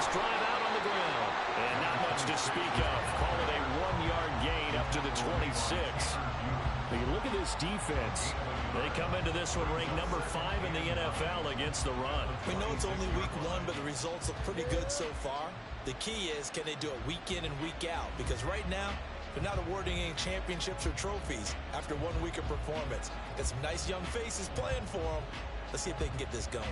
this drive out on the ground. And not much to speak of. Call it a 1-yard gain up to the 26. You look at this defense. They come into this one ranked number 5 in the NFL against the run. We know it's only week 1, but the results look pretty good so far. The key is, can they do it week in and week out? Because right now, they're not awarding any championships or trophies after 1 week of performance. Got some nice young faces playing for them. Let's see if they can get this going.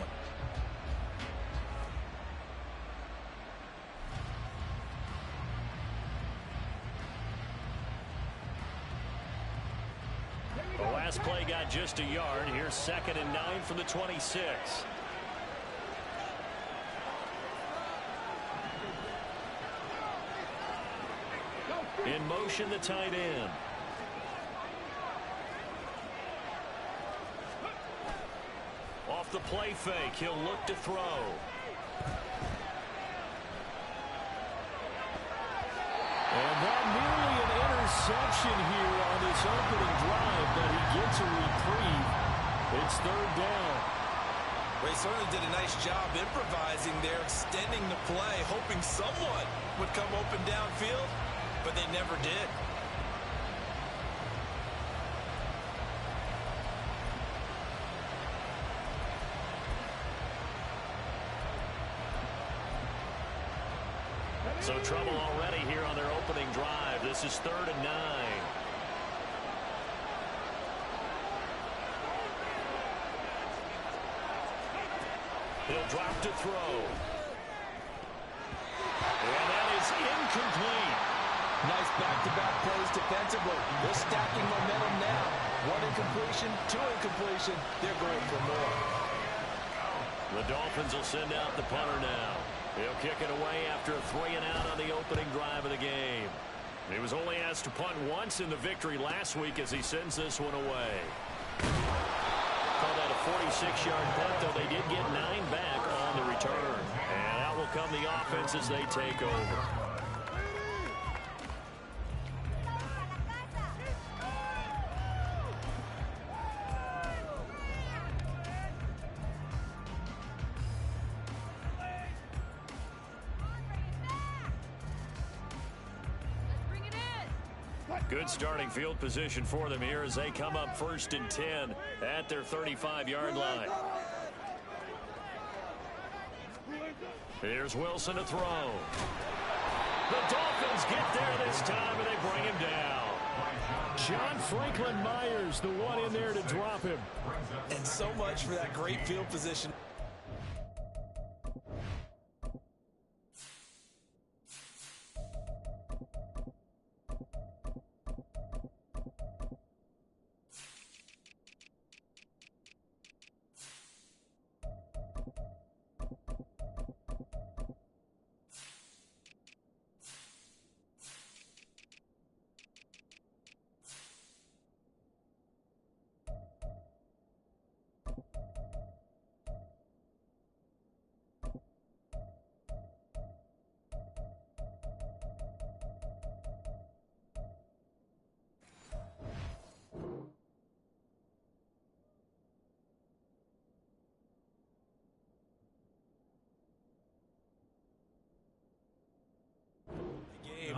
The last play got just a yard. Here's 2nd and 9 from the 26. In motion, the tight end. Off the play fake, he'll look to throw. And that nearly an interception here on this opening drive, but he gets a reprieve. It's 3rd down. They certainly did a nice job improvising there, extending the play, hoping someone would come open downfield, but they never did. So trouble already here on their opening drive. This is 3rd and 9. He'll drop to throw. And that is incomplete. Nice back-to-back plays defensively. They're stacking momentum now. 1 incompletion, 2 incompletion. They're going for more. The Dolphins will send out the punter now. He'll kick it away after a 3-and-out on the opening drive of the game. He was only asked to punt once in the victory last week as he sends this one away. Call that a 46-yard punt, though they did get 9 back on the return. And out will come the offense as they take over. Good starting field position for them here as they come up 1st and 10 at their 35-yard line. Here's Wilson to throw. The Dolphins get there this time, and they bring him down. John Franklin Myers, the one in there to drop him. And so much for that great field position.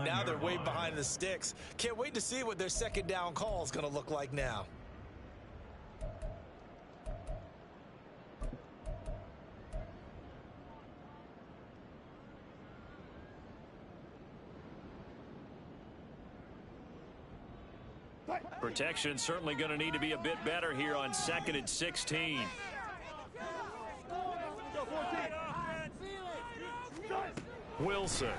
Now they're way behind the sticks. Can't wait to see what their 2nd down call is going to look like now. Protection certainly going to need to be a bit better here on 2nd and 16. Wilson.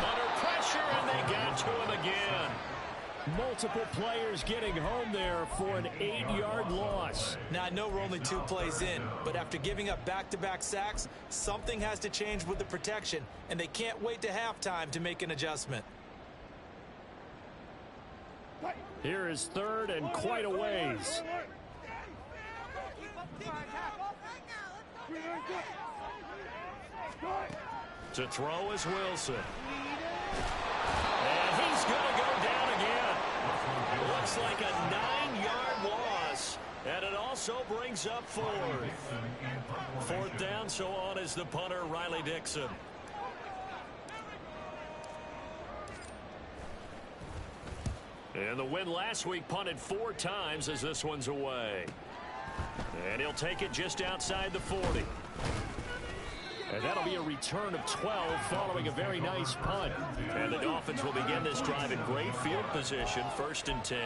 Under pressure, and they got to him again. Multiple players getting home there for an 8-yard loss. Now, I know we're only 2 plays in, but after giving up back-to-back sacks, something has to change with the protection, and they can't wait to halftime to make an adjustment. Here is 3rd and quite a ways. To throw is Wilson. And he's going to go down again. Looks like a 9-yard loss. And it also brings brings up fourth. Fourth down, so on is the punter, Riley Dixon. And the win last week punted 4 times as this one's away. And he'll take it just outside the 40. And that'll be a return of 12 following a very nice punt. And the Dolphins will begin this drive in great field position, 1st and 10.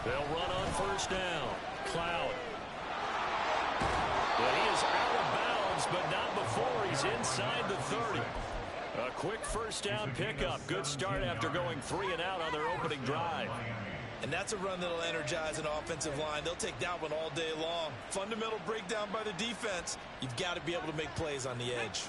They'll run on 1st down. Cloud. But he is out of bounds, but not before he's inside the 30. A quick 1st down pickup. Good start after going 3 and out on their opening drive. And that's a run that'll energize an offensive line. They'll take that one all day long. Fundamental breakdown by the defense. You've got to be able to make plays on the edge.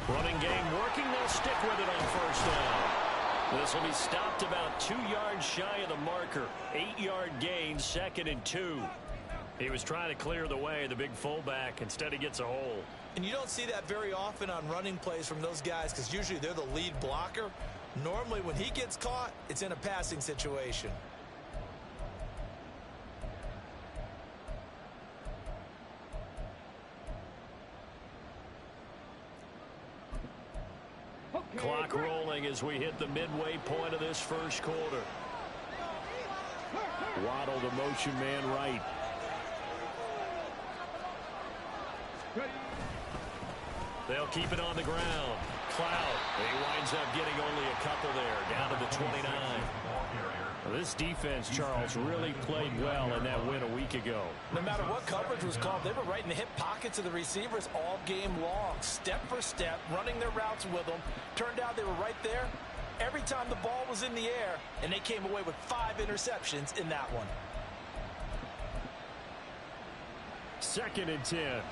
Running game working. They'll stick with it on 1st down. This will be stopped about 2 yards shy of the marker. 8-yard gain, 2nd and 2. He was trying to clear the way, the big fullback. Instead, he gets a hole. And you don't see that very often on running plays from those guys because usually they're the lead blocker. Normally, when he gets caught, it's in a passing situation. Clock rolling as we hit the midway point of this 1st quarter. Waddle the motion man right. They'll keep it on the ground. Cloud. He winds up getting only a couple there, down to the 29. This defense, Charles, really played well in that win a week ago. No matter what coverage was called, they were right in the hip pockets of the receivers all game long. Step for step, running their routes with them. Turned out they were right there every time the ball was in the air, and they came away with 5 interceptions in that one. 2nd and 10.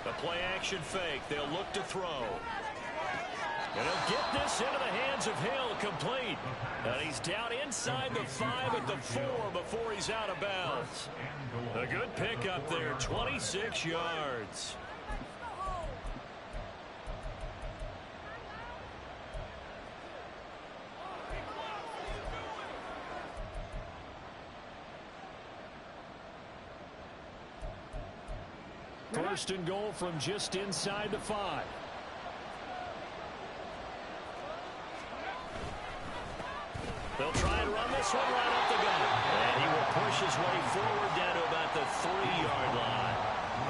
The play action fake. They'll look to throw. And he'll get this into the hands of Hill, complete. And he's down inside the 5 at the 4 before he's out of bounds. A good pickup there, 26 yards. First and goal from just inside the 5. They'll try and run this one right up the gut. And he will push his way forward down to about the 3-yard line.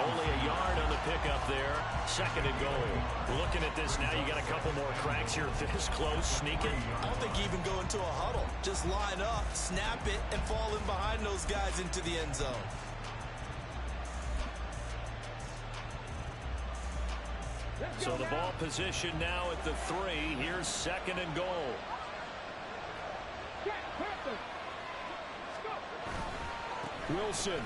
Only a yard on the pickup there. 2nd and goal. Looking at this now, you got a couple more cracks here this close, sneaking. I don't think you even go into a huddle. Just line up, snap it, and fall in behind those guys into the end zone. So the ball position now at the 3. Here's 2nd and goal. Wilson.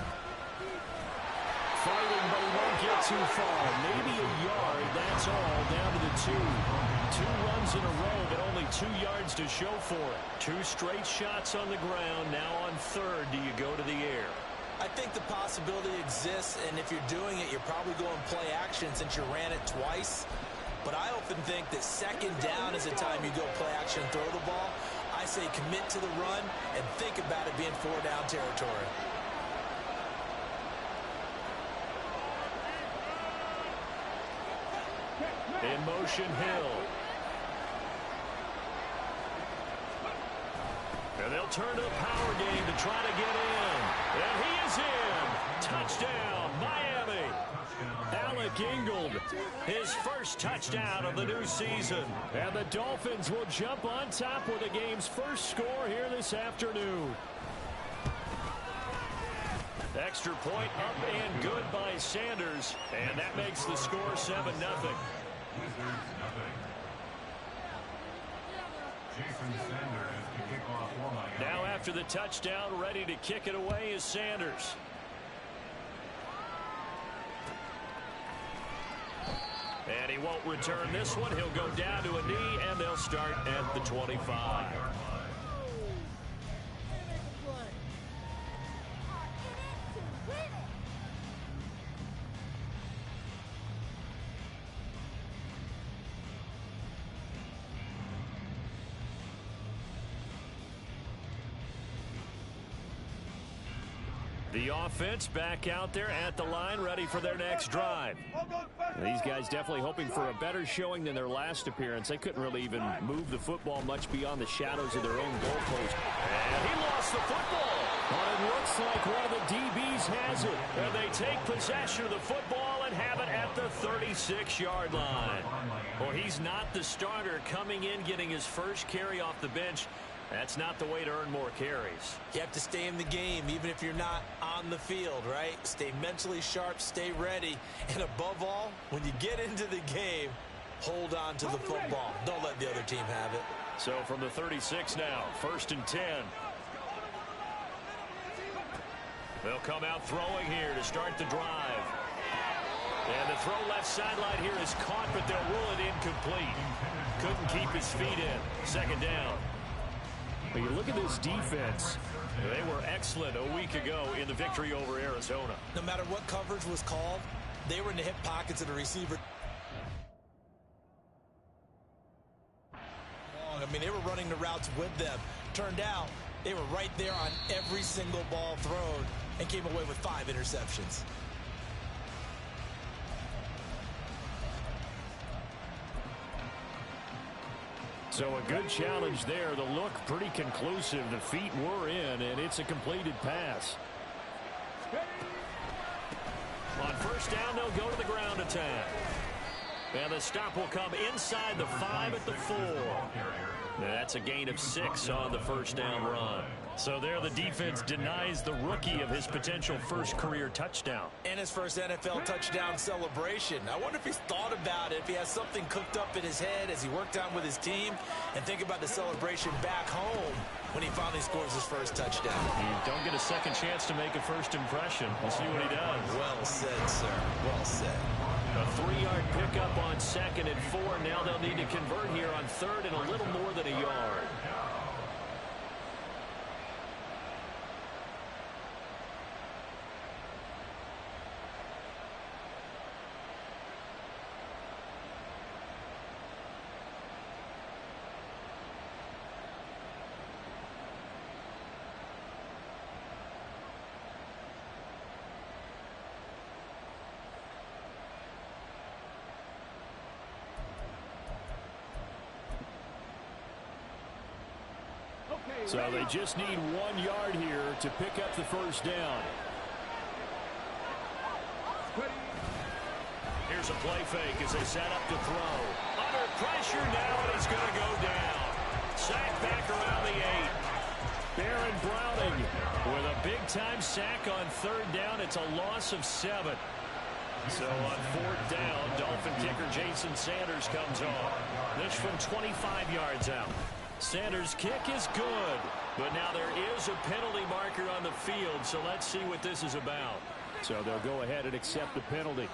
Fighting, but he won't get too far. Maybe a yard, that's all, down to the 2. 2 runs in a row, but only 2 yards to show for it. 2 straight shots on the ground. Now on 3rd, do you go to the air? I think the possibility exists, and if you're doing it, you're probably going play action since you ran it twice. But I often think that 2nd down is the time you go play action and throw the ball. I say commit to the run and think about it being 4-down territory. In motion, Hill. And they'll turn to the power game to try to get in. And he is in. Touchdown, Miami. Alec Ingold, his first touchdown of the new season. And the Dolphins will jump on top with the game's first score here this afternoon. Extra point up and good by Sanders. And that makes the score 7-0. Now after the touchdown, ready to kick it away is Sanders. And he won't return this one. He'll go down to a knee, and they'll start at the 25. The offense back out there at the line, ready for their next drive. These guys definitely hoping for a better showing than their last appearance. They couldn't really even move the football much beyond the shadows of their own goalpost. And he lost the football. But it looks like one of the DBs has it. And they take possession of the football and have it at the 36-yard line. Well, he's not the starter coming in, getting his first carry off the bench. That's not the way to earn more carries. You have to stay in the game, even if you're not on the field, right? Stay mentally sharp, stay ready. And above all, when you get into the game, hold on to the football. Don't let the other team have it. So from the 36 now, 1st and 10. They'll come out throwing here to start the drive. And the throw left sideline here is caught, but they'll rule it incomplete. Couldn't keep his feet in. 2nd down. But you look at this defense. They were excellent a week ago in the victory over Arizona. No matter what coverage was called, they were in the hip pockets of the receiver. I mean, they were running the routes with them. Turned out, they were right there on every single ball thrown and came away with 5 interceptions. So a good challenge there. The look pretty conclusive. The feet were in, and it's a completed pass. On 1st down, they'll go to the ground attack. And the stop will come inside the 5 at the 4. That's a gain of 6 on the 1st down run. So there the defense denies the rookie of his potential first career touchdown. And his first NFL touchdown celebration. I wonder if he's thought about it, if he has something cooked up in his head as he worked out with his team, and think about the celebration back home when he finally scores his first touchdown. You don't get a second chance to make a first impression. We'll see what he does. Well said, sir. Well said. A 3-yard pickup on 2nd and 4. Now they'll need to convert here on 3rd and a little more than a yard. So they just need 1 yard here to pick up the 1st down. Here's a play fake as they set up to throw. Under pressure now, and he's going to go down. Sack back around the 8. Baron Browning with a big-time sack on 3rd down. It's a loss of 7. So on 4th down, Dolphin kicker Jason Sanders comes on. This from 25 yards out. Sanders' kick is good, but now there is a penalty marker on the field, so let's see what this is about. So they'll go ahead and accept the penalty.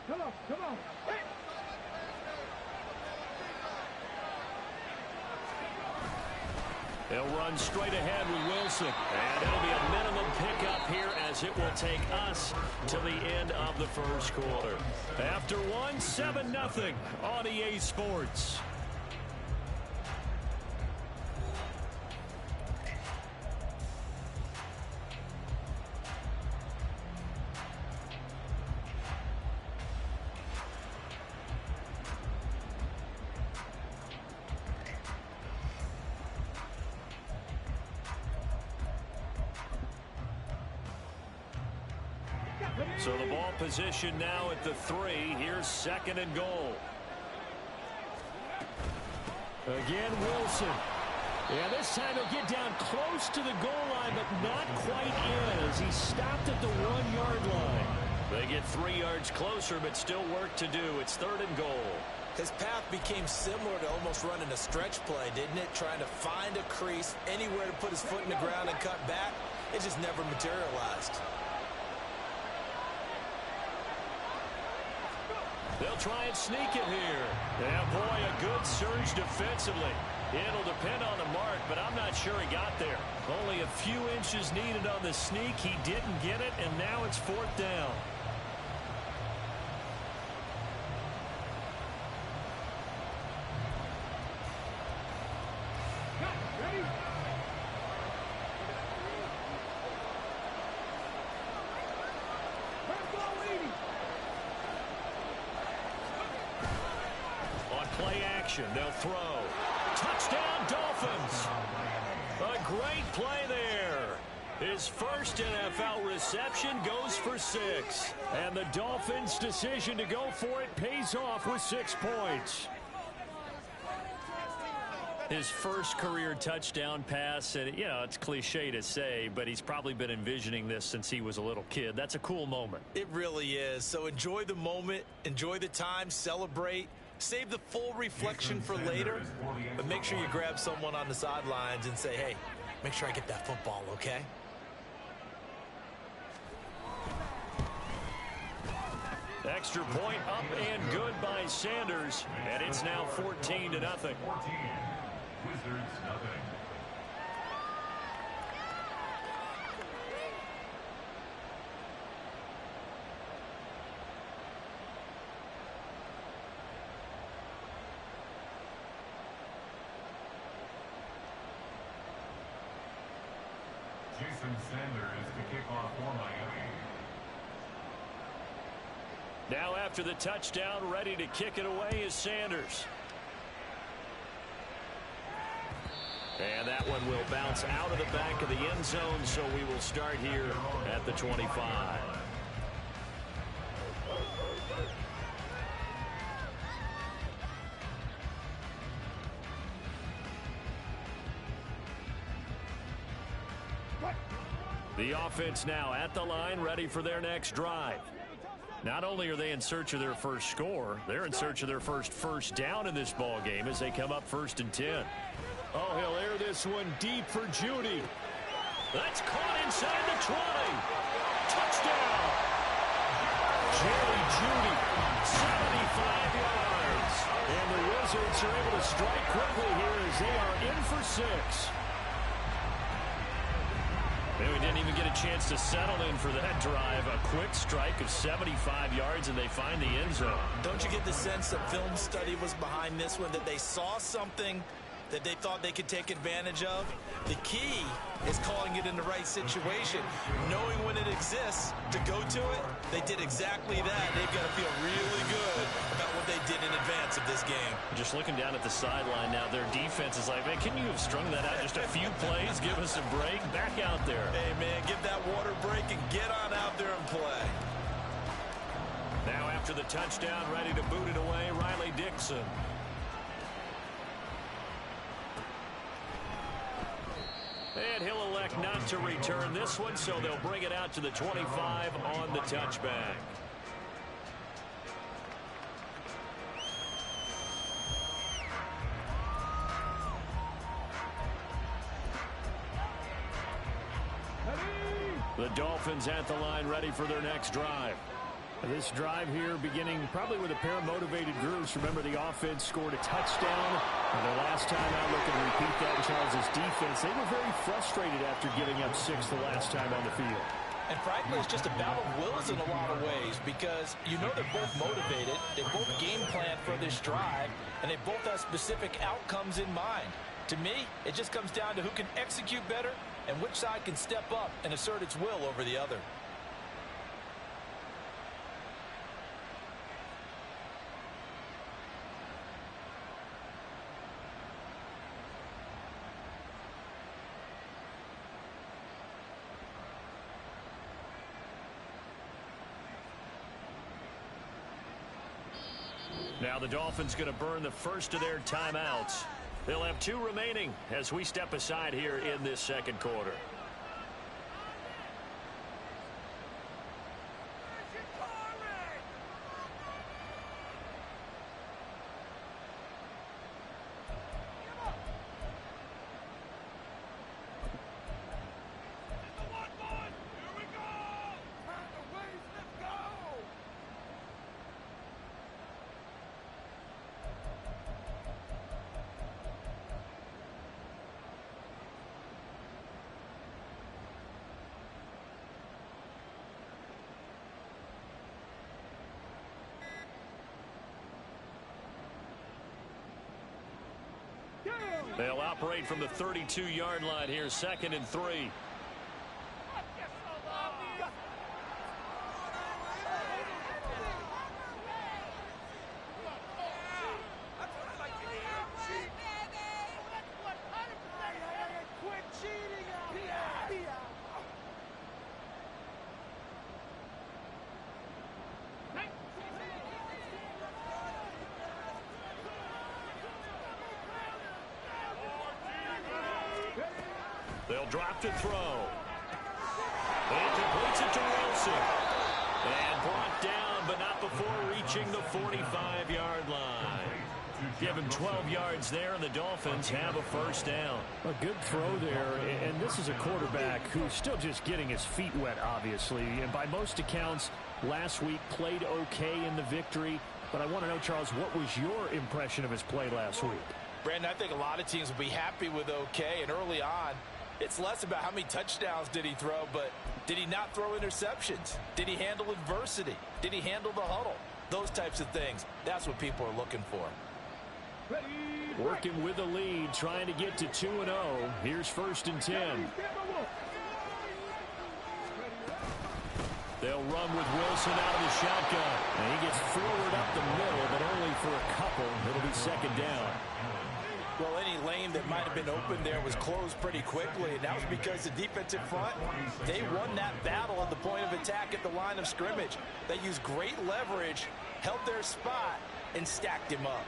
Come on. They'll run straight ahead with Wilson. And it'll be a minimum pickup here as it will take us to the end of the 1st quarter. After 1, 7-0 on EA Sports. So the ball position now at the 3. Here's 2nd and goal. Again, Wilson. Yeah, this time he'll get down close to the goal line, but not quite in as he stopped at the 1-yard line. They get 3 yards closer, but still work to do. It's 3rd and goal. His path became similar to almost running a stretch play, didn't it? Trying to find a crease, anywhere to put his foot in the ground and cut back. It just never materialized. They'll try and sneak it here. Yeah, boy, a good surge defensively. It'll depend on the mark, but I'm not sure he got there. Only a few inches needed on the sneak. He didn't get it, and now it's 4th down. Play action. They'll throw. Touchdown, Dolphins. A great play there. His first NFL reception goes for 6. And the Dolphins' decision to go for it pays off with 6 points. His first career touchdown pass, and you know, it's cliche to say, but he's probably been envisioning this since he was a little kid. That's a cool moment. It really is. So enjoy the moment, enjoy the time, celebrate. Save the full reflection for later, but make sure you grab someone on the sidelines and say, hey, make sure I get that football, okay? Extra point up and good by Sanders, and it's now 14-0. 14, Wizards nothing. Sanders to kick off for Miami. Now after the touchdown, ready to kick it away is Sanders. And that one will bounce out of the back of the end zone, so we will start here at the 25. The offense now at the line, ready for their next drive. Not only are they in search of their first score, they're in search of their first down in this ball game as they come up 1st and 10. Oh, he'll air this one deep for Judy. That's caught inside the 20. Touchdown. Jerry Judy, 75 yards. And the Wizards are able to strike quickly here as they are in for 6. And we didn't even get a chance to settle in for that drive. A quick strike of 75 yards, and they find the end zone. Don't you get the sense that film study was behind this one, that they saw something that they thought they could take advantage of? The key is calling it in the right situation, knowing when it exists to go to it. They did exactly that. They've got to feel really good about what they did in advance of this game. Just looking down at the sideline now, their defense is like, man, can you have strung that out just a few plays? Give us a break. Back out there. Hey, man, give that water break and get on out there and play. Now after the touchdown, ready to boot it away, Riley Dixon. And he'll elect not to return this one, so they'll bring it out to the 25 on the touchback. The Dolphins at the line, ready for their next drive. This drive here beginning probably with a pair of motivated groups. Remember, the offense scored a touchdown. And the last time out, looking to repeat that in Charles' defense, they were very frustrated after giving up 6 the last time on the field. And frankly, it's just a battle of wills in a lot of ways, because you know they're both motivated, they both game plan for this drive, and they both have specific outcomes in mind. To me, it just comes down to who can execute better and which side can step up and assert its will over the other. Now the Dolphins going to burn the first of their timeouts. They'll have 2 remaining as we step aside here in this second quarter. They'll operate from the 32-yard line here, 2nd and 3. They'll drop to throw. And completes it to Wilson. And brought down, but not before reaching the 45-yard line. Give him 12 yards there, and the Dolphins have a first down. A good throw there, and this is a quarterback who's still just getting his feet wet, obviously. And by most accounts, last week played okay in the victory. But I want to know, Charles, what was your impression of his play last week? Brandon, I think a lot of teams will be happy with okay, and early on, it's less about how many touchdowns did he throw, but did he not throw interceptions? Did he handle adversity? Did he handle the huddle? Those types of things. That's what people are looking for. Working with the lead, trying to get to 2-0. Here's 1st and 10. They'll run with Wilson out of the shotgun. And he gets forward up the middle, but only for a couple. It'll be 2nd down. Well, any lane that might have been open there was closed pretty quickly, and that was because the defensive front, they won that battle at the point of attack at the line of scrimmage. They used great leverage, held their spot, and stacked him up.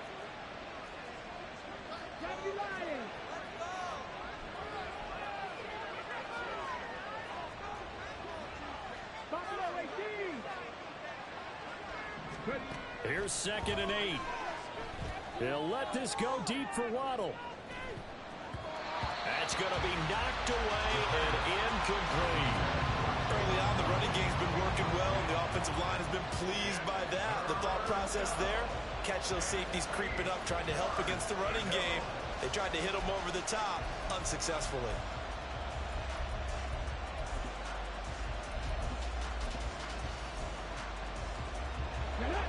Here's 2nd and 8. He'll let this go deep for Waddle. That's going to be knocked away and incomplete. Early on, the running game's been working well, and the offensive line has been pleased by that. The thought process there, catch those safeties creeping up, trying to help against the running game. They tried to hit them over the top, unsuccessfully.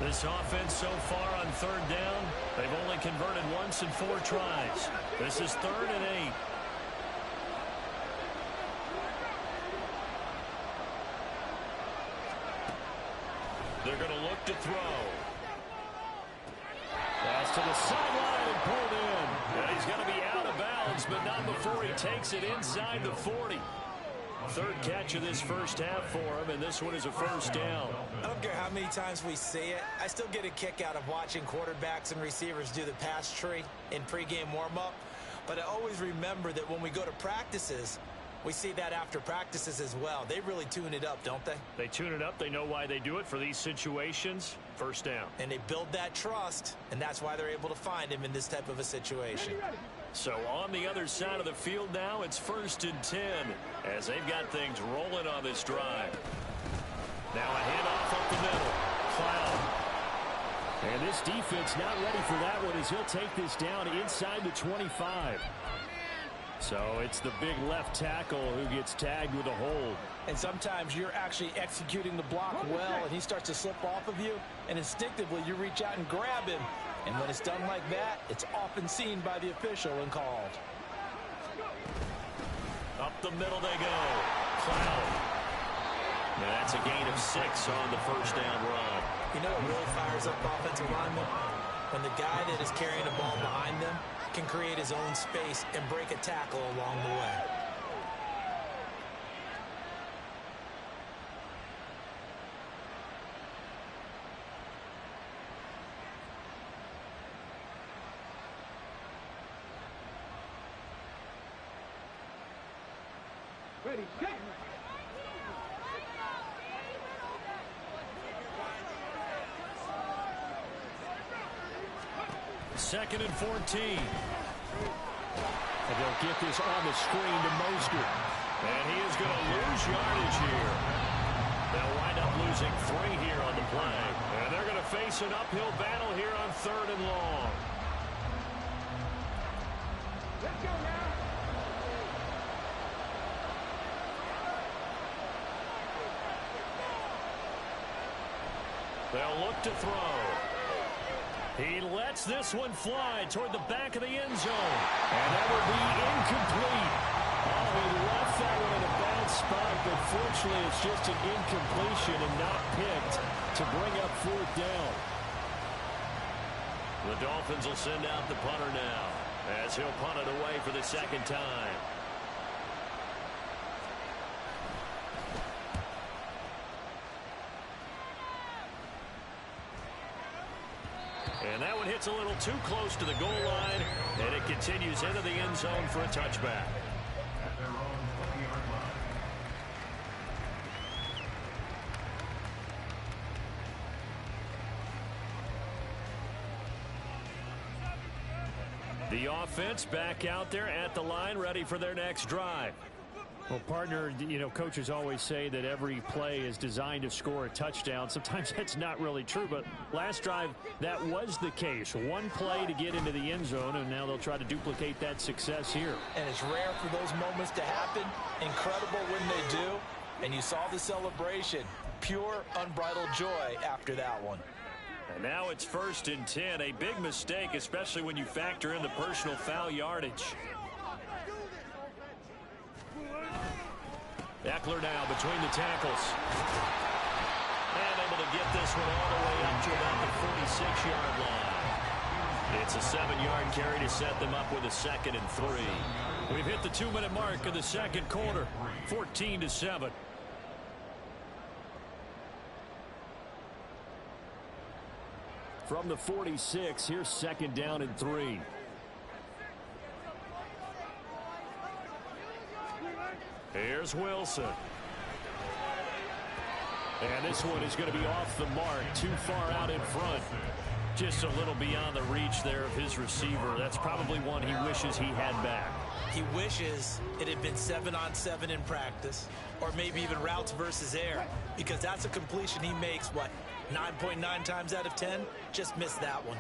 This offense so far on 3rd down, they've only converted once in 4 tries. This is 3rd and 8. They're going to look to throw. Pass to the sideline and pulled in. And he's going to be out of bounds, but not before he takes it inside the 40. 3rd catch of this first half for him, and this one is a 1st down. I don't care how many times we see it. I still get a kick out of watching quarterbacks and receivers do the pass tree in pregame warm-up. But I always remember that when we go to practices, we see that after practices as well. They really tune it up, don't they? They tune it up. They know why they do it for these situations. 1st down. And they build that trust, and that's why they're able to find him in this type of a situation. So on the other side of the field now, it's 1st and 10 as they've got things rolling on this drive. Now a handoff up the middle. Cloud. And this defense not ready for that one as he'll take this down inside the 25. So it's the big left tackle who gets tagged with a hold. And sometimes you're actually executing the block well, and he starts to slip off of you, and instinctively you reach out and grab him. And when it's done like that, it's often seen by the official and called. Up the middle they go. Cloud. And that's a gain of 6 on the 1st down run. You know what really fires up offensive linemen? When the guy that is carrying the ball behind them can create his own space and break a tackle along the way. Second and 14. And they'll get this on the screen to Mostert. And he is going to lose yardage here. They'll wind up losing 3 here on the play. And they're going to face an uphill battle here on 3rd and long. Let's go now. They'll look to throw. He lets this one fly toward the back of the end zone. And that will be incomplete. Oh, he left that one in a bad spot, but fortunately it's just an incompletion and not picked to bring up 4th down. The Dolphins will send out the punter now as he'll punt it away for the 2nd time. And that one hits a little too close to the goal line, and it continues into the end zone for a touchback. The offense back out there at the line, ready for their next drive. Well, partner, you know, coaches always say that every play is designed to score a touchdown. Sometimes that's not really true, but last drive, that was the case. One play to get into the end zone, and now they'll try to duplicate that success here. And it's rare for those moments to happen. Incredible when they do. And you saw the celebration. Pure, unbridled joy after that one. And now it's 1st and 10. A big mistake, especially when you factor in the personal foul yardage. Eckler now between the tackles. And able to get this one all the way up to about the 46-yard line. It's a 7-yard carry to set them up with a 2nd and 3. We've hit the 2-minute mark of the 2nd quarter. 14-7. From the 46, here's 2nd down and 3. Here's Wilson. And this one is going to be off the mark, too far out in front. Just a little beyond the reach there of his receiver. That's probably one he wishes he had back. He wishes it had been 7-on-7 in practice, or maybe even routes versus air, because that's a completion he makes, what, 9.9 times out of 10? Just missed that one.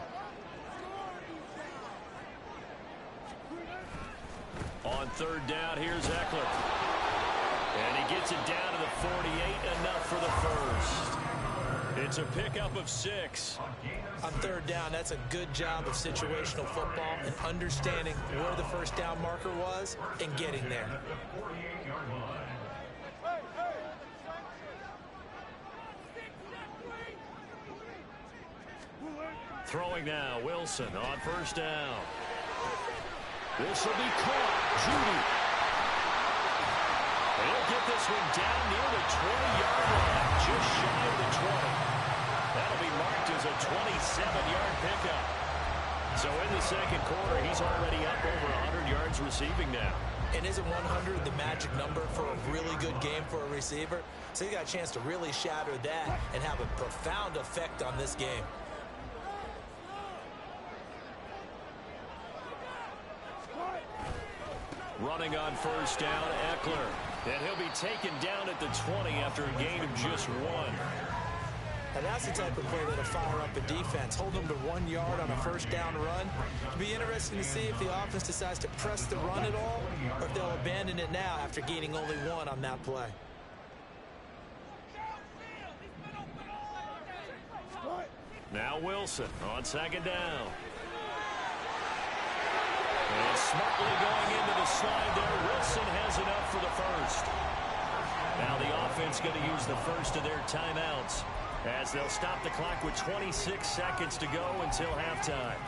On 3rd down, here's Eckler. And he gets it down to the 48, enough for the 1st. It's a pickup of 6. On 3rd down, that's a good job of situational football and understanding where the 1st down marker was and getting there. Throwing now, Wilson on 1st down. This will be caught. Judy. He'll get this one down near the 20-yard line, just shy of the 20. That'll be marked as a 27-yard pickup. So in the 2nd quarter, he's already up over 100 yards receiving now. And isn't 100 the magic number for a really good game for a receiver? So he got a chance to really shatter that and have a profound effect on this game. Running on 1st down, Eckler. And he'll be taken down at the 20 after a gain of just 1. And that's the type of play that'll fire up a defense. Hold them to 1 yard on a 1st down run. It'll be interesting to see if the offense decides to press the run at all, or if they'll abandon it now after gaining only 1 on that play. Now Wilson on 2nd down. And smartly going into the slide there. Wilson has enough for the 1st. Now the offense going to use the 1st of their timeouts as they'll stop the clock with 26 seconds to go until halftime.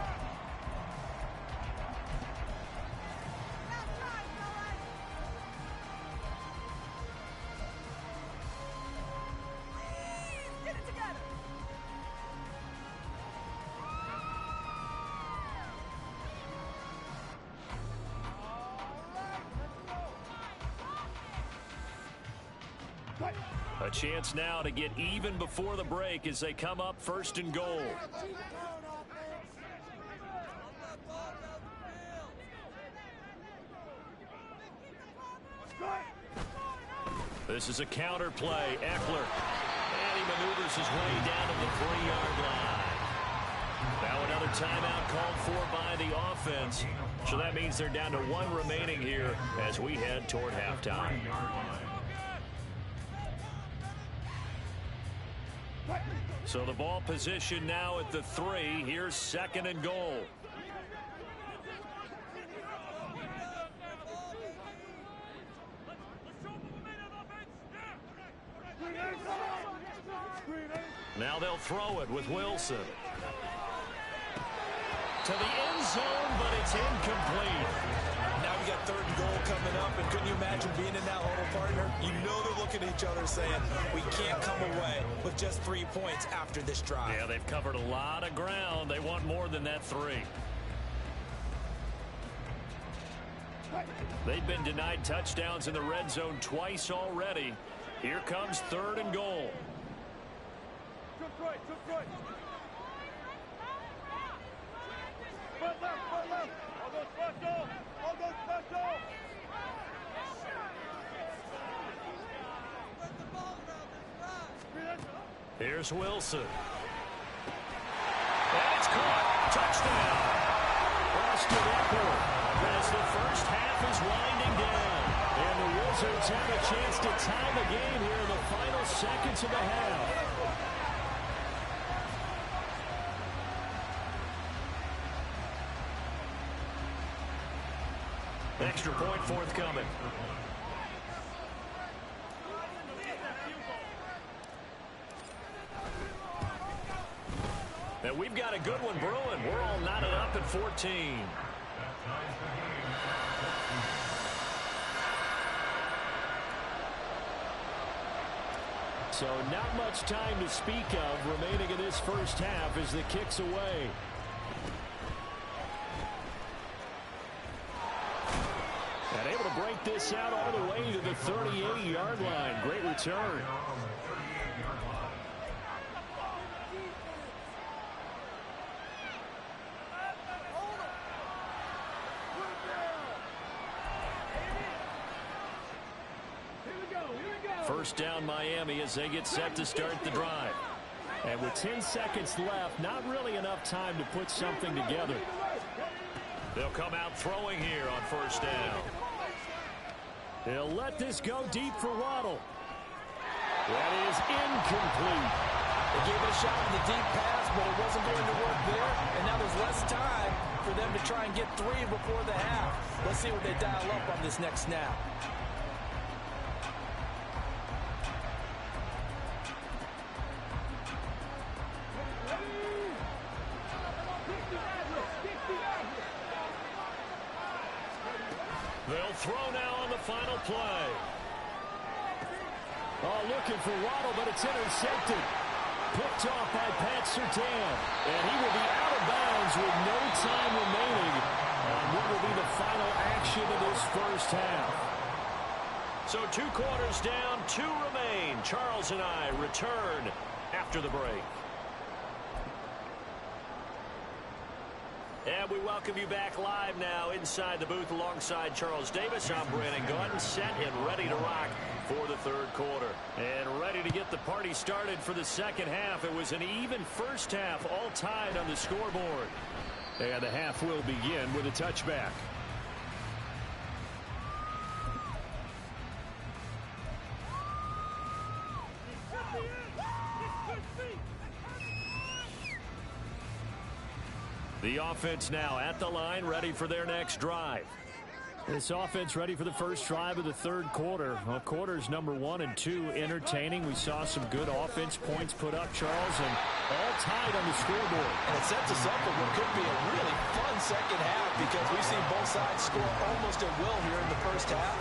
A chance now to get even before the break as they come up 1st and goal. This is a counter play. Eckler. And he maneuvers his way down to the 3-yard line. Now another timeout called for by the offense. So that means they're down to 1 remaining here as we head toward halftime. So the ball position now at the 3. Here's 2nd and goal. Now they'll throw it with Wilson. To the end zone, but it's incomplete. Now we got 3rd and goal coming up, and couldn't you imagine being in that huddle, partner? You know they're looking at each other saying, we can't come away with just 3 points after this drive. Yeah, they've covered a lot of ground. They want more than that 3. They've been denied touchdowns in the red zone twice already. Here comes 3rd and goal. Here's Wilson. And it's caught. Touchdown. Austin Eckler as the first half is winding down. And the Wizards have a chance to tie the game here in the final seconds of the half. Extra point forthcoming. And we've got a good one brewing. We're all knotted up at 14. So not much time to speak of remaining in this first half as the kick's away. And able to break this out all the way to the 38-yard line. Great return. First down Miami as they get set to start the drive. And with 10 seconds left, not really enough time to put something together. They'll come out throwing here on 1st down. They'll let this go deep for Waddle. That is incomplete. They gave it a shot in the deep pass, but it wasn't going to work there. And now there's less time for them to try and get 3 before the half. Let's see what they dial up on this next snap. They'll throw now on the final play. Oh, looking for Waddle, but it's intercepted. Picked off by Pat Surtain. And he will be out of bounds with no time remaining on what will be the final action of this first half. So 2 quarters down, 2 remain. Charles and I return after the break. And we welcome you back live now inside the booth alongside Charles Davis. I'm Brandon Gaudin, set and ready to rock for the 3rd quarter. And ready to get the party started for the 2nd half. It was an even first half, all tied on the scoreboard. And the half will begin with a touchback. The offense now at the line, ready for their next drive. This offense ready for the first drive of the 3rd quarter. Well, quarters number 1 and 2 entertaining. We saw some good offense points put up, Charles, and all tied on the scoreboard. And it sets us up for what could be a really fun 2nd half because we've seen both sides score almost at will here in the first half.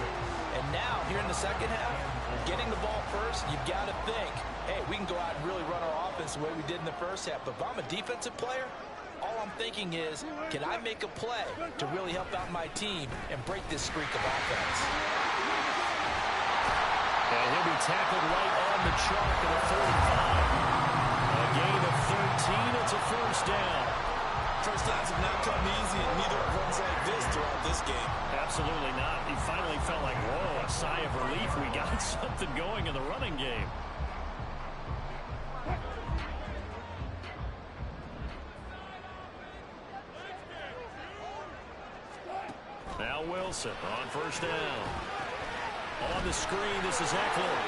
And now, here in the 2nd half, getting the ball first, you've got to think, hey, we can go out and really run our offense the way we did in the first half. But if I'm a defensive player, all I'm thinking is, can I make a play to really help out my team and break this streak of offense? And he'll be tackled right on the chalk at a 45. A gain of 13. It's a first down. First downs have not come easy, and neither have runs like this throughout this game. Absolutely not. He finally felt like, whoa, a sigh of relief. We got something going in the running game. Now Wilson on first down. On the screen, this is Eckler.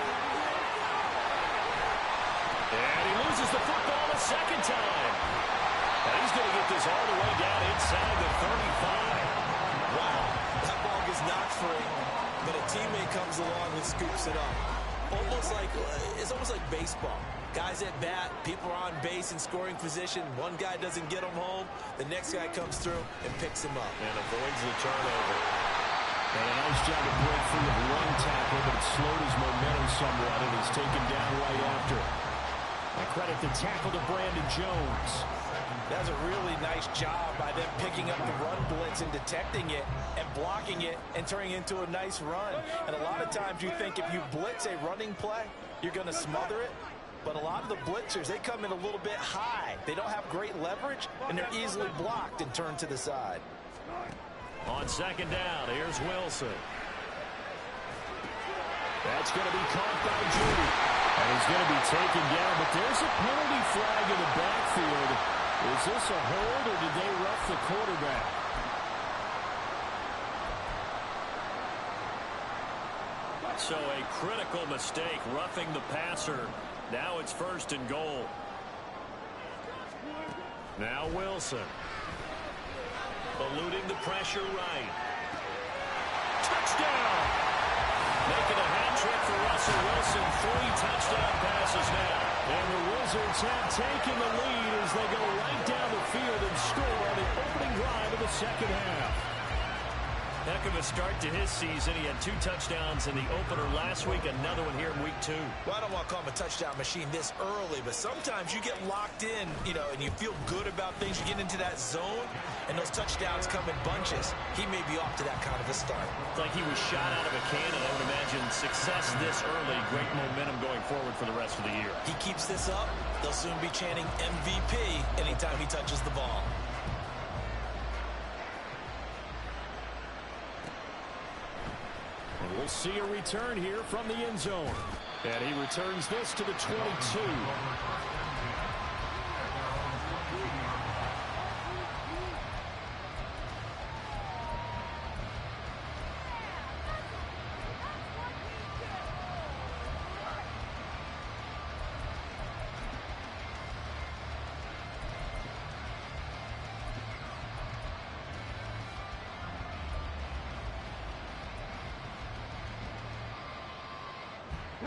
And he loses the football a second time. And he's going to get this all the way down inside the 35. Wow, that ball gets knocked free, but a teammate comes along and scoops it up. It's almost like baseball. Guys at bat, people are on base in scoring position. One guy doesn't get him home. The next guy comes through and picks him up. And avoids the turnover. And a nice job to break free of one tackle, but it slowed his momentum somewhat, and he's taken down right after. I credit the tackle to Brandon Jones. That's a really nice job by them picking up the run blitz and detecting it and blocking it and turning it into a nice run. And a lot of times you think if you blitz a running play, you're going to smother it. But a lot of the blitzers, they come in a little bit high. They don't have great leverage, and they're easily blocked and turned to the side. On second down, here's Wilson. That's going to be caught by Judy. And he's going to be taken down, but there's a penalty flag in the backfield. Is this a hold, or did they rough the quarterback? So a critical mistake, roughing the passer. Now it's first and goal. Now Wilson. Eluding the pressure right. Touchdown! Making a hat trick for Russell Wilson. 3 touchdown passes now. And the Wizards have taken the lead as they go right down the field and score on the opening drive of the second half. Heck of a start to his season. He had 2 touchdowns in the opener last week, another one here in week 2. Well, I don't want to call him a touchdown machine this early, but sometimes you get locked in, and you feel good about things. You get into that zone, and those touchdowns come in bunches. He may be off to that kind of a start. It's like he was shot out of a cannon. I would imagine success this early, great momentum going forward for the rest of the year. He keeps this up, they'll soon be chanting MVP anytime he touches the ball. And we'll see a return here from the end zone. And he returns this to the 22.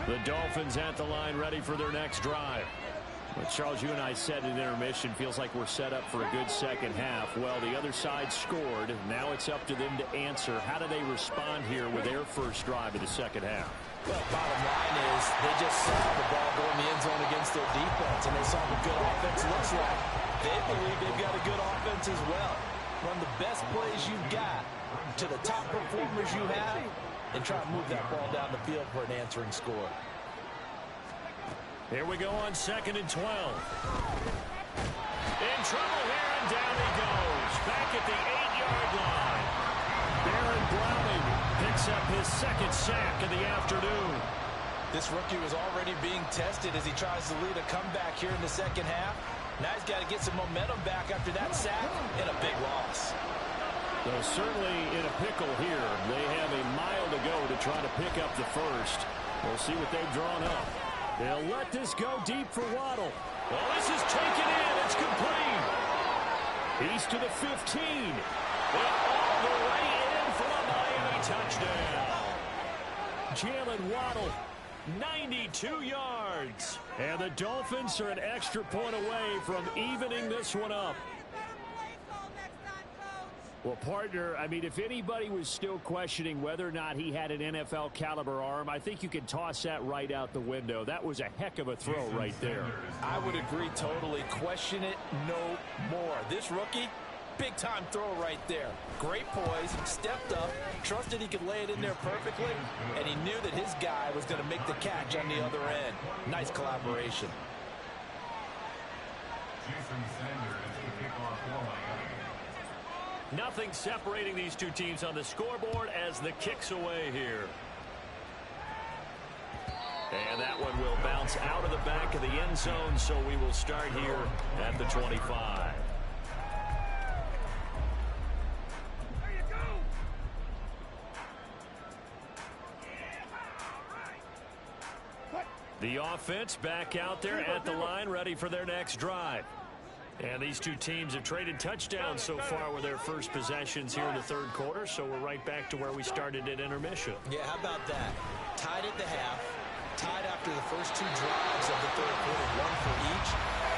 The Dolphins at the line, ready for their next drive. Well, Charles, you and I said at intermission, feels like we're set up for a good second half. Well, the other side scored. Now it's up to them to answer. How do they respond here with their first drive of the second half? Well, bottom line is they just saw the ball go in the end zone against their defense, and they saw what good offense looks like. They believe they've got a good offense as well. Run the best plays you've got to the top performers you have, and try to move that ball down the field for an answering score. Here we go on 2nd and 12. In trouble here, and down he goes. Back at the 8-yard line. Baron Browning picks up his second sack of the afternoon. This rookie was already being tested as he tries to lead a comeback here in the second half. Now he's got to get some momentum back after that sack and a big loss. So certainly in a pickle here. They have a mile to go to try to pick up the first. We'll see what they've drawn up. They'll let this go deep for Waddle. Well, this is taken in. It's complete. He's to the 15. And all the way in for a Miami touchdown. Jalen Waddle, 92 yards. And the Dolphins are an extra point away from evening this one up. Well, partner, I mean, if anybody was still questioning whether or not he had an NFL caliber arm, I think you can toss that right out the window. That was a heck of a throw right there. I would agree totally. Question it no more. This rookie, big time throw right there. Great poise, stepped up, trusted he could lay it in there perfectly, and he knew that his guy was going to make the catch on the other end. Nice collaboration. Nothing separating these two teams on the scoreboard as the kick's away here. And that one will bounce out of the back of the end zone, so we will start here at the 25. The offense back out there at the line, ready for their next drive. And these two teams have traded touchdowns so far with their first possessions here in the third quarter, so we're right back to where we started at intermission. Yeah, how about that? Tied at the half, tied after the first two drives of the third quarter, one for each.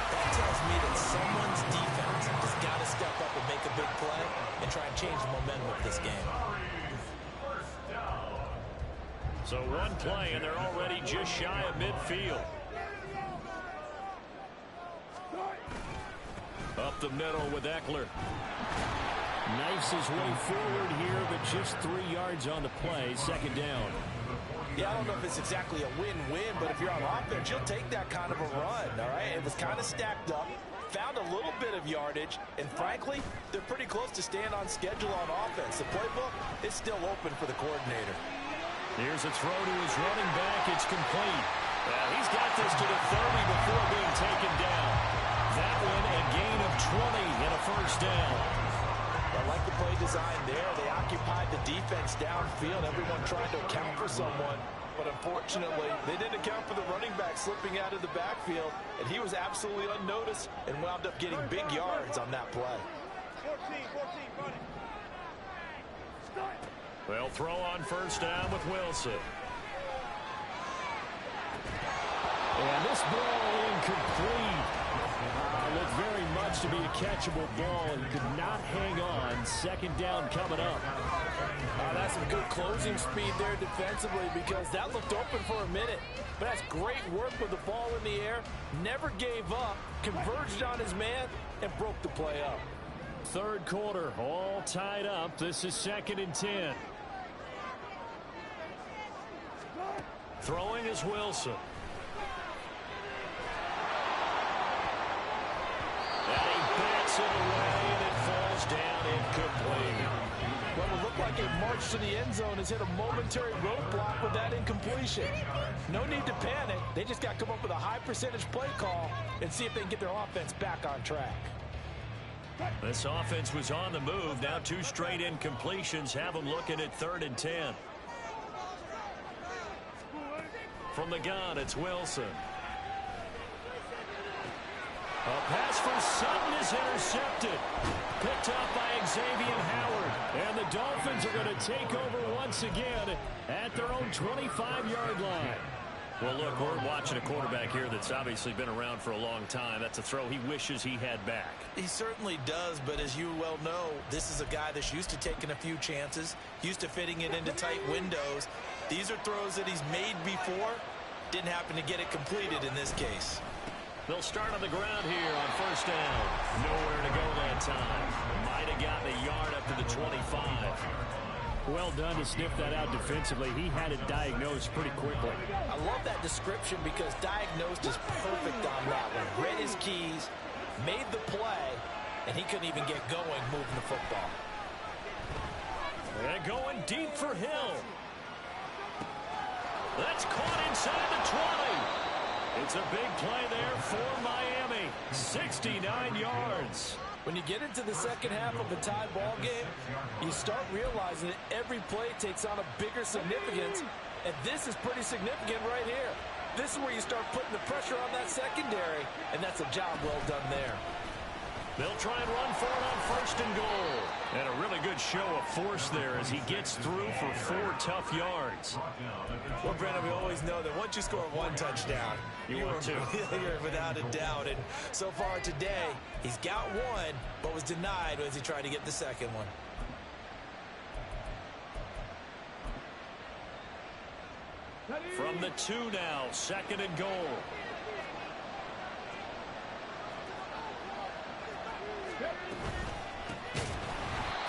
That tells me that someone's defense has got to step up and make a big play and try and change the momentum of this game. So one play, and they're already just shy of midfield. Up the middle with Eckler. Knifes his way forward here, but just 3 yards on the play, second down. Yeah, I don't know if it's exactly a win-win, but if you're on offense, you'll take that kind of a run, all right? It was kind of stacked up, found a little bit of yardage, and frankly, they're pretty close to staying on schedule on offense. The playbook is still open for the coordinator. Here's a throw to his running back. It's complete. He's got this to the 30 before being taken down. That one a gain of 20 and a first down. I like the play design there. They occupied the defense downfield. Everyone trying to account for someone. But unfortunately, they didn't account for the running back slipping out of the backfield. And he was absolutely unnoticed and wound up getting big yards on that play. 14, running. They'll throw on first down with Wilson. And this ball incomplete. Looked very much to be a catchable ball and could not hang on. Second down coming up. That's some good closing speed there defensively because that looked open for a minute. But that's great work with the ball in the air. Never gave up, converged on his man, and broke the play up. Third quarter, all tied up. This is 2nd and 10. Throwing is Wilson. And he bats it away, and it falls down incomplete. What would look like a march to the end zone has hit a momentary roadblock with that incompletion. No need to panic. They just got to come up with a high percentage play call and see if they can get their offense back on track. This offense was on the move. Now 2 straight incompletions have them looking at 3rd and 10. From the gun, it's Wilson. A pass for Sutton is intercepted. Picked up by Xavier Howard. And the Dolphins are going to take over once again at their own 25-yard line. Well, look, we're watching a quarterback here that's obviously been around for a long time. That's a throw he wishes he had back. He certainly does, but as you well know, this is a guy that's used to taking a few chances, used to fitting it into tight windows. These are throws that he's made before. Didn't happen to get it completed in this case. They'll start on the ground here on first down. Nowhere to go that time. Might have gotten a yard up to the 25. Well done to sniff that out defensively. He had it diagnosed pretty quickly. I love that description because diagnosed is perfect on that one. Read his keys, made the play, and he couldn't even get going moving the football. They're going deep for Hill. That's caught inside the 20. It's a big play there for Miami. 69 yards. When you get into the second half of a tie ball game, you start realizing that every play takes on a bigger significance, and this is pretty significant right here. This is where you start putting the pressure on that secondary, and that's a job well done there. They'll try and run for it on first and goal. And a really good show of force there as he gets through for 4 tough yards. Well, Brandon, we always know that once you score one touchdown, you are familiar without a doubt. And so far today, he's got one, but was denied as he tried to get the second one. From the 2 now, 2nd and goal.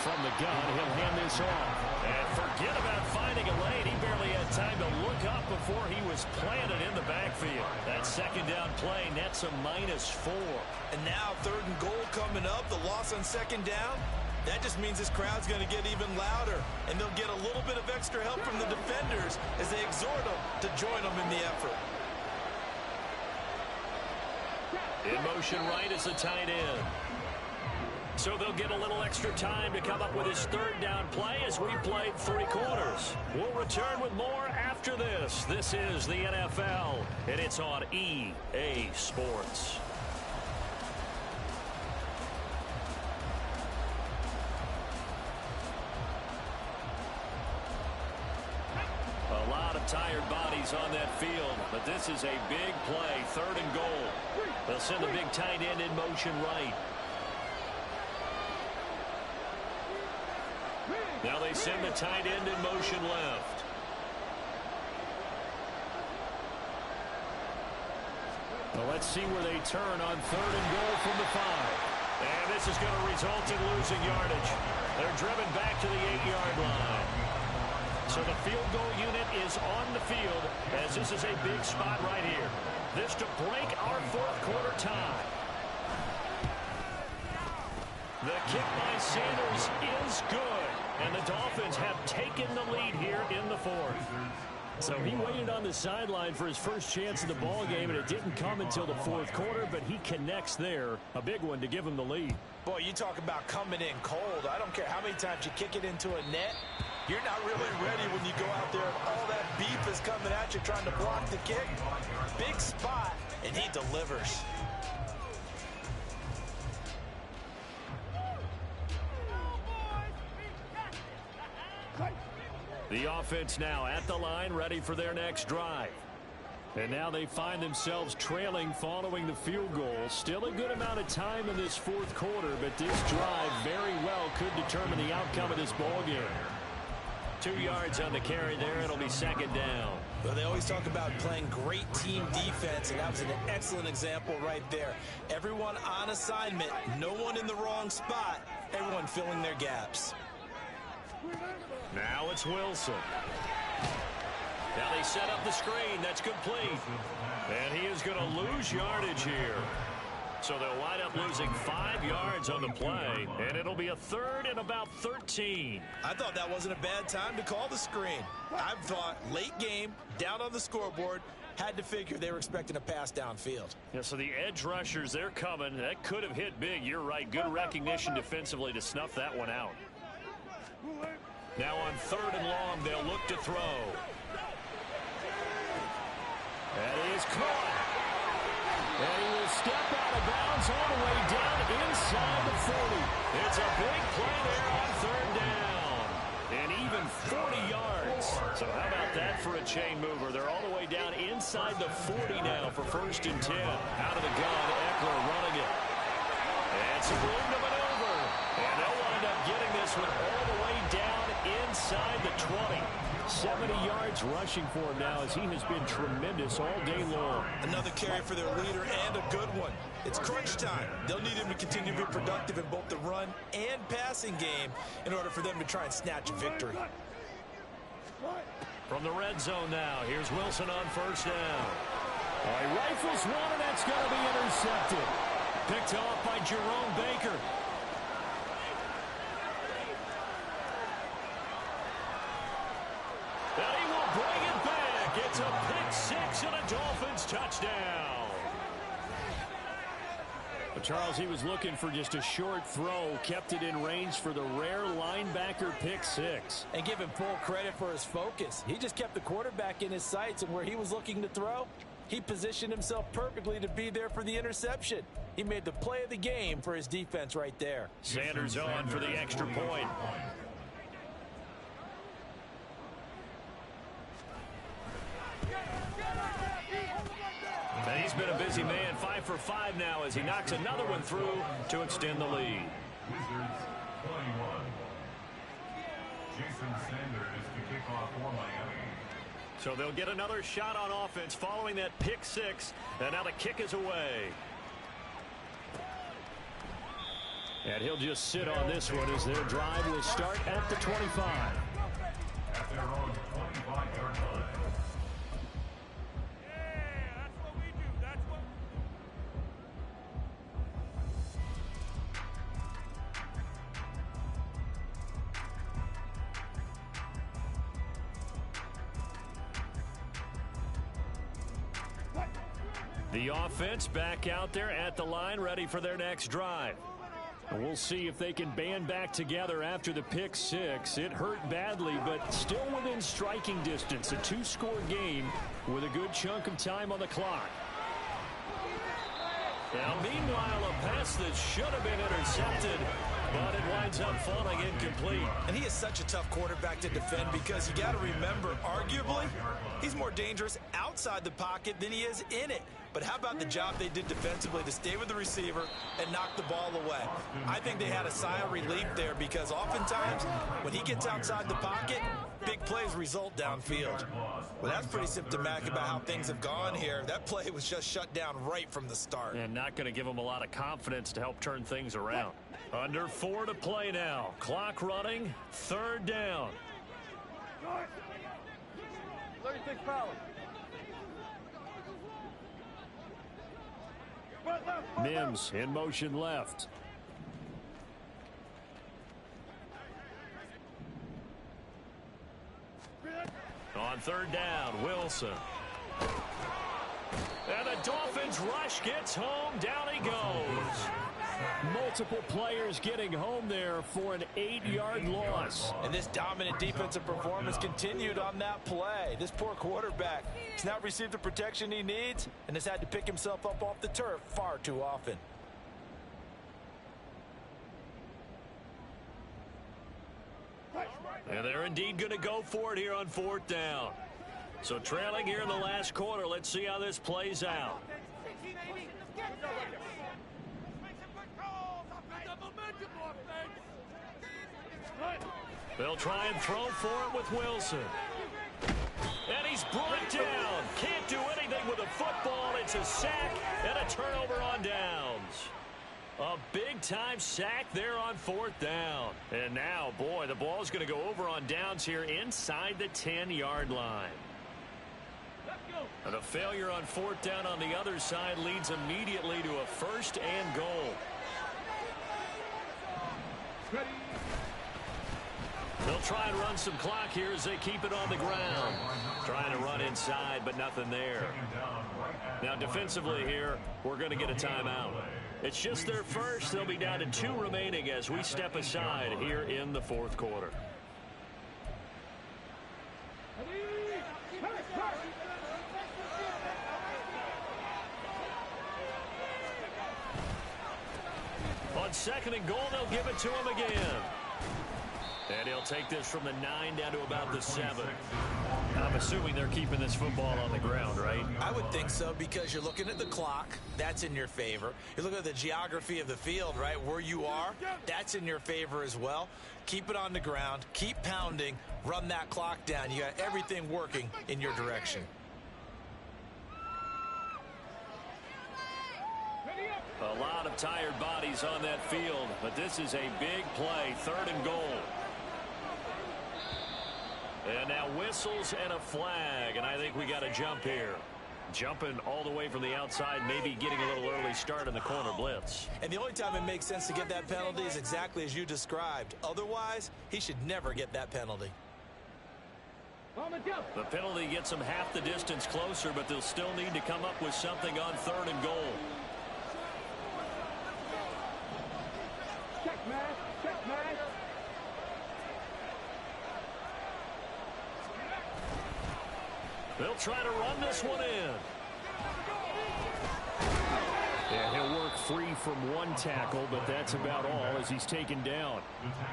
From the gun, he'll hand this off. And Forget about finding a lane. He barely had time to look up before he was planted in the backfield. That second down play nets a -4. And now 3rd and goal coming up. The loss on 2nd down. That just means this crowd's going to get even louder. And they'll get a little bit of extra help from the defenders as they exhort them to join them in the effort. In motion right is the tight end. So they'll get a little extra time to come up with his 3rd down play as we played 3 quarters. We'll return with more after this. This is the NFL, and it's on EA Sports. A lot of tired bodies on that field, but this is a big play, 3rd and goal. They'll send the big tight end in motion right. Now they send the tight end in motion left. Well, let's see where they turn on 3rd and goal from the 5. And this is going to result in losing yardage. They're driven back to the 8-yard line. So the field goal unit is on the field as this is a big spot right here. This to break our 4th quarter tie. The kick by Sanders is good. And the Dolphins have taken the lead here in the 4th. So he waited on the sideline for his first chance in the ball game, and it didn't come until the 4th quarter, but he connects there. A big one to give him the lead. Boy, you talk about coming in cold. I don't care how many times you kick it into a net. You're not really ready when you go out there and all that beef is coming at you trying to block the kick. Big spot, and he delivers. The offense now at the line, ready for their next drive. And now they find themselves trailing following the field goal. Still a good amount of time in this 4th quarter, but this drive very well could determine the outcome of this ball game. 2 yards on the carry there. It'll be 2nd down. Well, they always talk about playing great team defense, and that was an excellent example right there. Everyone on assignment, no one in the wrong spot, everyone filling their gaps. Now it's Wilson. Now they set up the screen. That's complete. And he is going to lose yardage here. So they'll wind up losing 5 yards on the play, and it'll be a 3rd and about 13. I thought that wasn't a bad time to call the screen. I thought late game, down on the scoreboard, had to figure they were expecting a pass downfield. Yeah, so the edge rushers, they're coming. That could have hit big. You're right. Good recognition defensively to snuff that one out. Now on 3rd and long, they'll look to throw. That is caught. And he will step out of bounds all the way down inside the 40. It's a big play there on 3rd down. And even 40 yards. So how about that for a chain mover? They're all the way down inside the 40 now for 1st and 10. Out of the gun, Eckler running it. And some room to maneuver. And they'll wind up getting this one all the way down inside the 20. 70 yards rushing for him now as he has been tremendous all day long. Another carry for their leader and a good one. It's crunch time. They'll need him to continue to be productive in both the run and passing game in order for them to try and snatch a victory. From the red zone now, here's Wilson on 1st down. He rifles one, and that's going to be intercepted. Picked off by Jerome Baker. And he will bring it back. It's a pick-6 and a Dolphins touchdown. But Charles, he was looking for just a short throw, kept it in range for the rare linebacker pick-6. And give him full credit for his focus. He just kept the quarterback in his sights, and where he was looking to throw, he positioned himself perfectly to be there for the interception. He made the play of the game for his defense right there. Sanders on for the extra point. And he's been a busy man, 5 for 5 now as he knocks another one through to extend the lead. So they'll get another shot on offense following that pick-6, and now the kick is away. And he'll just sit on this one as their drive will start at the 25. The offense back out there at the line, ready for their next drive. And we'll see if they can band back together after the pick six. It hurt badly, but still within striking distance. A two-score game with a good chunk of time on the clock. Now, meanwhile, a pass that should have been intercepted, but it winds up falling incomplete. And he is such a tough quarterback to defend because you got to remember, arguably, he's more dangerous outside the pocket than he is in it. But how about the job they did defensively to stay with the receiver and knock the ball away? I think they had a sigh of relief there because oftentimes when he gets outside the pocket, big plays result downfield. Well, that's pretty symptomatic about how things have gone here. That play was just shut down right from the start. And not going to give them a lot of confidence to help turn things around. Under 4 to play now. Clock running. 3rd down. 36 power. Mims in motion left. On 3rd down, Wilson. And the Dolphins rush gets home. Down he goes. Multiple players getting home there for an 8-yard loss. And this dominant defensive performance continued on that play. This poor quarterback has not received the protection he needs and has had to pick himself up off the turf far too often. And they're indeed going to go for it here on 4th down. So trailing here in the last quarter. Let's see how this plays out. They'll try and throw for it with Wilson. And he's brought down. Can't do anything with a football. It's a sack and a turnover on downs. A big-time sack there on 4th down. And now, boy, the ball's going to go over on downs here inside the 10-yard line. And a failure on 4th down on the other side leads immediately to a 1st and goal. They'll try and run some clock here as they keep it on the ground. Trying to run inside, but nothing there. Now, defensively here, we're going to get a timeout. It's just their first. They'll be down to 2 remaining as we step aside here in the 4th quarter. On 2nd and goal, they'll give it to him again. And he'll take this from the 9 down to about the 7. I'm assuming they're keeping this football on the ground, right? I would think so because you're looking at the clock. That's in your favor. You're looking at the geography of the field, right? Where you are, that's in your favor as well. Keep it on the ground. Keep pounding. Run that clock down. You got everything working in your direction. A lot of tired bodies on that field, but this is a big play. 3rd and goal. And now whistles and a flag, and I think we got a jump here. Jumping all the way from the outside, maybe getting a little early start in the corner blitz. And the only time it makes sense to get that penalty is exactly as you described. Otherwise, he should never get that penalty. The penalty gets them half the distance closer, but they'll still need to come up with something on 3rd and goal. Check, man. Check, man. They'll try to run this one in. And he'll work free from 1 tackle, but that's about all as he's taken down.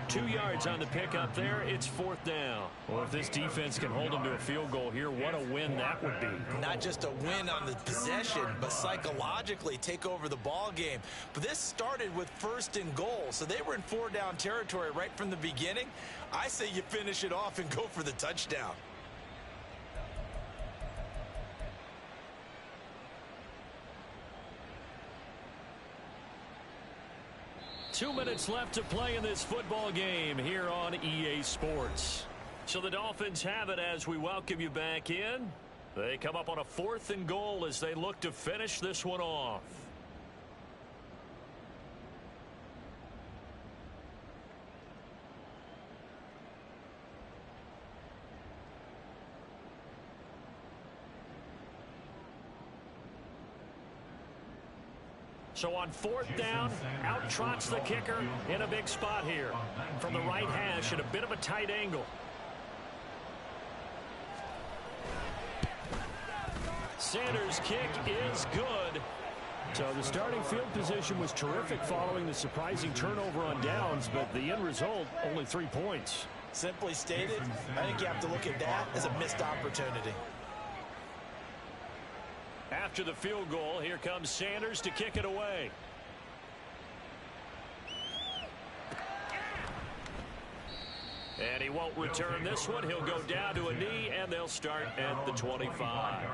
2 yards on the pickup there. It's 4th down. Well, if this defense can hold him to a field goal here, what a win that would be. Not just a win on the possession, but psychologically take over the ball game. But this started with 1st and goal, so they were in 4-down territory right from the beginning. I say you finish it off and go for the touchdown. Two minutes left to play in this football game here on EA Sports. So the Dolphins have it as we welcome you back in. They come up on a 4th and goal as they look to finish this one off. So on 4th down, out trots the kicker in a big spot here. From the right hash at a bit of a tight angle. Sanders' kick is good. So the starting field position was terrific following the surprising turnover on downs, but the end result, only 3 points. Simply stated, I think you have to look at that as a missed opportunity. After the field goal, here comes Sanders to kick it away. And he won't return this one. He'll go down to a knee, and they'll start at the 25.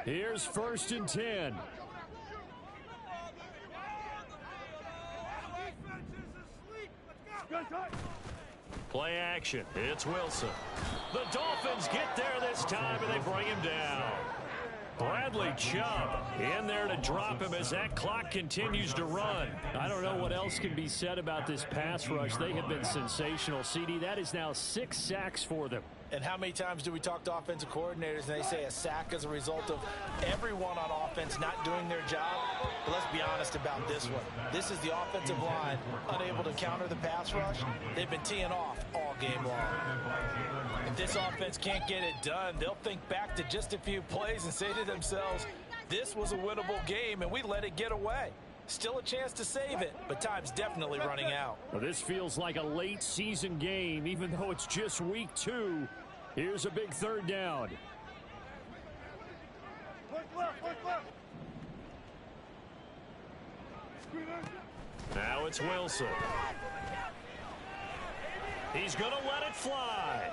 Here's 1st and 10. Play action. It's Wilson. The Dolphins get there this time, and they bring him down. Bradley Chubb in there to drop him as that clock continues to run. I don't know what else can be said about this pass rush. They have been sensational. CD, that is now 6 sacks for them. And how many times do we talk to offensive coordinators and they say a sack as a result of everyone on offense not doing their job? But let's be honest about this one. This is the offensive line unable to counter the pass rush. They've been teeing off all game long. If this offense can't get it done, they'll think back to just a few plays and say to themselves, this was a winnable game and we let it get away. Still a chance to save it, but time's definitely running out. Well, this feels like a late season game, even though it's just week 2. Here's a big 3rd down. Now it's Wilson. He's going to let it fly.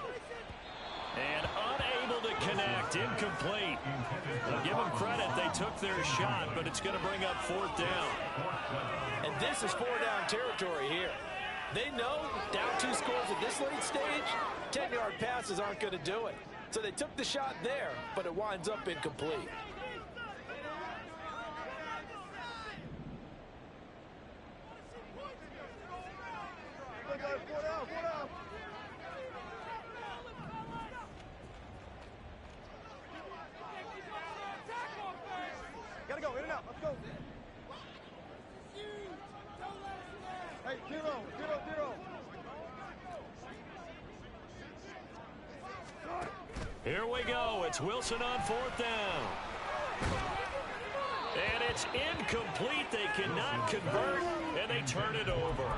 And unable to connect, incomplete. Now give them credit, they took their shot, but it's going to bring up 4th down. And this is 4-down territory here. They know down 2 scores at this late stage, 10-yard passes aren't going to do it. So they took the shot there, but it winds up incomplete. Gotta go, in and out, let's go. Hey, 0-0-0. Here we go. It's Wilson on 4th down. And it's incomplete. They cannot convert, and they turn it over.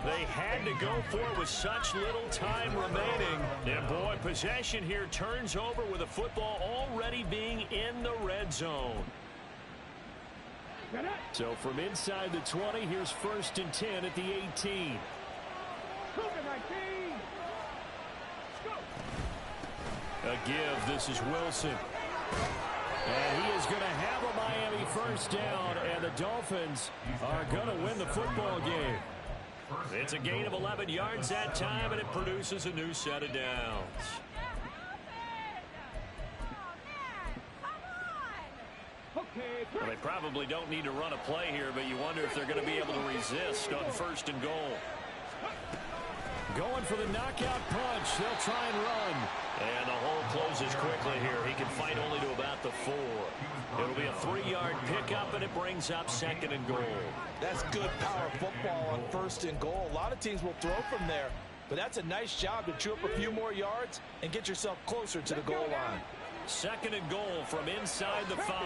They had to go for it with such little time remaining. And, boy, possession here turns over with the football already being in the red zone. So from inside the 20, here's 1st and 10 at the 18. A give. This is Wilson. And he is going to have a Miami 1st down, and the Dolphins are going to win the football game. It's a gain of 11 yards that time, and it produces a new set of downs. Well, they probably don't need to run a play here, but you wonder if they're going to be able to resist on 1st and goal. Going for the knockout punch. They'll try and run. And the hole closes quickly here. He can fight only to about the 4. It'll be a 3-yard pickup, and it brings up 2nd and goal. That's good power football on 1st and goal. A lot of teams will throw from there, but that's a nice job to chew up a few more yards and get yourself closer to the goal line. 2nd and goal from inside the 5.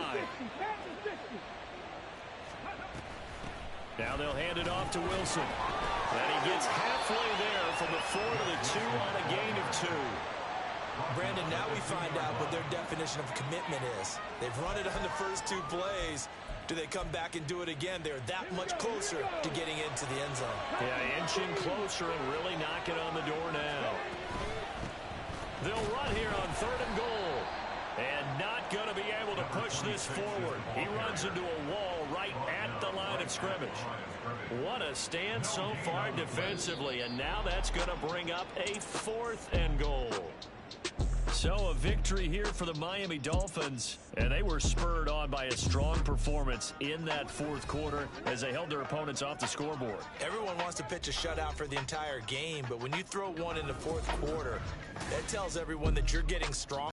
Now they'll hand it off to Wilson. And he gets halfway there from the 4 to the 2 on a gain of 2. Brandon, now we find out what their definition of commitment is. They've run it on the first 2 plays. Do they come back and do it again? They're that much closer to getting into the end zone. Yeah, inching closer and really knocking on the door now. They'll run here on 3rd and goal. And not going to be able to push this forward. He runs into a wall right at the line of scrimmage. What a stand so far defensively. And now that's going to bring up a 4th and goal. So a victory here for the Miami Dolphins, and they were spurred on by a strong performance in that fourth quarter as they held their opponents off the scoreboard. Everyone wants to pitch a shutout for the entire game, but when you throw one in the fourth quarter, that tells everyone that you're getting strong.